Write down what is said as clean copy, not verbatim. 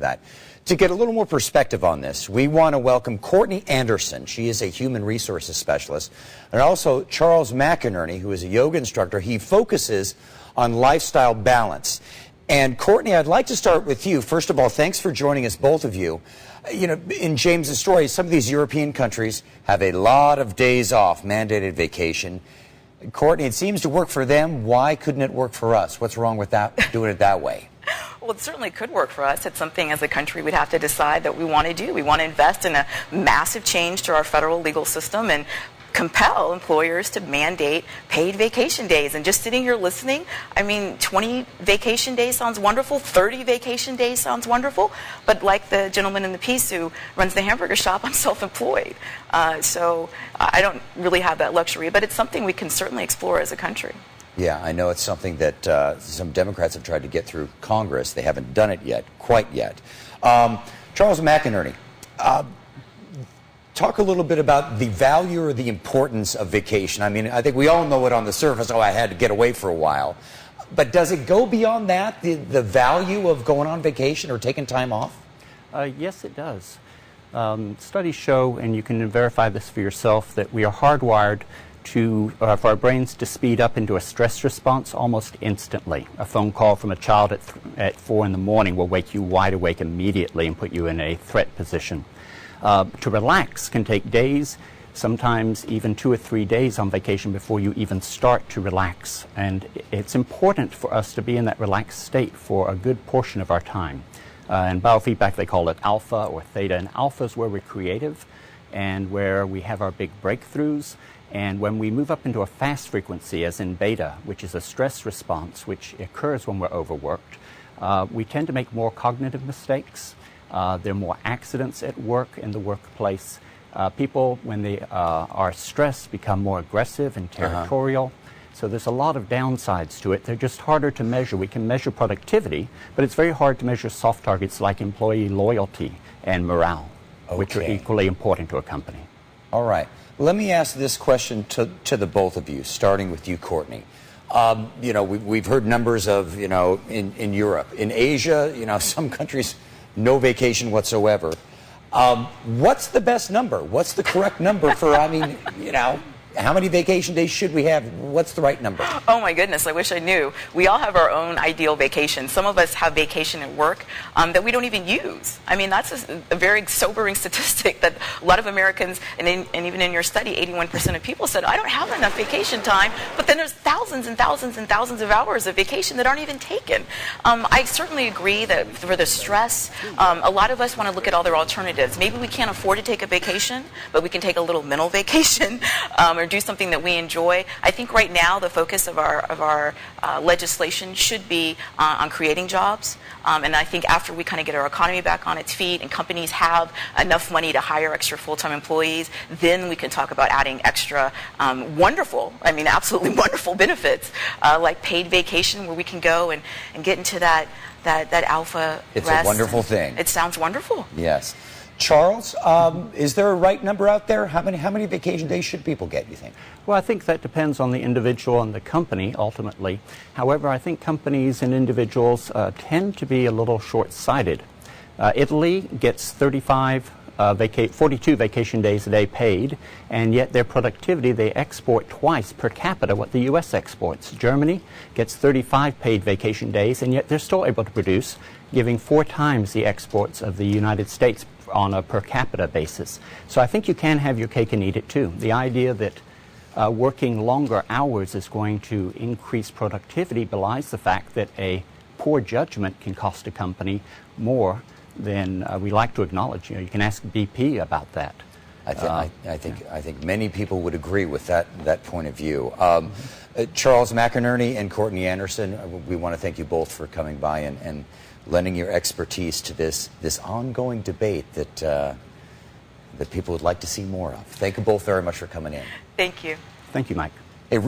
that. To get a little more perspective on this, we want to welcome Courtney Anderson. She is a human resources specialist. And also Charles McInerney, who is a yoga instructor. He focuses on lifestyle balance. And Courtney, I'd like to start with you. First of all, thanks for joining us, both of you. You know, in James's story, some of these European countries have a lot of days off, mandated vacation. Courtney, it seems to work for them. Why couldn't it work for us? What's wrong with that, doing it that way? Well, it certainly could work for us. It's something as a country we'd have to decide that we want to do. We want to invest in a massive change to our federal legal system and compel employers to mandate paid vacation days. And just sitting here listening, I mean, 20 vacation days sounds wonderful, 30 vacation days sounds wonderful, but like the gentleman in the piece who runs the hamburger shop, I'm self-employed. So I don't really have that luxury, but it's something we can certainly explore as a country. Yeah, I know it's something that some Democrats have tried to get through Congress. They haven't done it yet, quite yet. Charles McInerney, talk a little bit about the value or the importance of vacation. I mean, I think we all know it on the surface, oh, I had to get away for a while. But does it go beyond that, the value of going on vacation or taking time off? Yes, it does. Studies show, and you can verify this for yourself, that we are hardwired for our brains to speed up into a stress response almost instantly. A phone call from a child at 4 in the morning will wake you wide awake immediately and put you in a threat position. To relax can take days, sometimes even 2 or 3 days on vacation before you even start to relax. And it's important for us to be in that relaxed state for a good portion of our time. In biofeedback they call it alpha or theta, and alpha is where we're creative and where we have our big breakthroughs. And when we move up into a fast frequency, as in beta, which is a stress response, which occurs when we're overworked, we tend to make more cognitive mistakes. There are more accidents at work in the workplace. People, when they are stressed, become more aggressive and territorial. So there's a lot of downsides to it. They're just harder to measure. We can measure productivity, but it's very hard to measure soft targets like employee loyalty and morale, which are equally important to a company. All right. Let me ask this question to the both of you, starting with you, Courtney. You know, we've heard numbers of, you know, in Europe. In Asia, you know, some countries, no vacation whatsoever. What's the best number? What's the correct number for, I mean, you know, how many vacation days should we have? What's the right number? Oh my goodness, I wish I knew. We all have our own ideal vacation. Some of us have vacation at work that we don't even use. I mean, that's a very sobering statistic that a lot of Americans, and even in your study, 81% of people said, I don't have enough vacation time, but then there's thousands and thousands and thousands of hours of vacation that aren't even taken. I certainly agree that for the stress, a lot of us want to look at all their alternatives. Maybe we can't afford to take a vacation, but we can take a little mental vacation or do something that we enjoy. I think right now the focus of our legislation should be on creating jobs. And I think after we kind of get our economy back on its feet and companies have enough money to hire extra full-time employees, then we can talk about adding extra wonderful, I mean absolutely wonderful benefits like paid vacation where we can go and get into that alpha It's rest. a wonderful thing. It sounds wonderful. Yes. Charles, is there a right number out there? How many vacation days should people get, you think? Well, I think that depends on the individual and the company, ultimately. However, I think companies and individuals tend to be a little short-sighted. Italy gets 42 vacation days a day paid, and yet their productivity, they export twice per capita what the U.S. exports. Germany gets 35 paid vacation days, and yet they're still able to produce, giving 4 times the exports of the United States on a per capita basis. So I think you can have your cake and eat it too. The idea that working longer hours is going to increase productivity belies the fact that a poor judgment can cost a company more than we like to acknowledge. You know, you can ask BP about that. I think many people would agree with that point of view. Charles McInerney and Courtney Anderson, we want to thank you both for coming by and lending your expertise to this ongoing debate that people would like to see more of. Thank you both very much for coming in. Thank you. Thank you, Mike. A real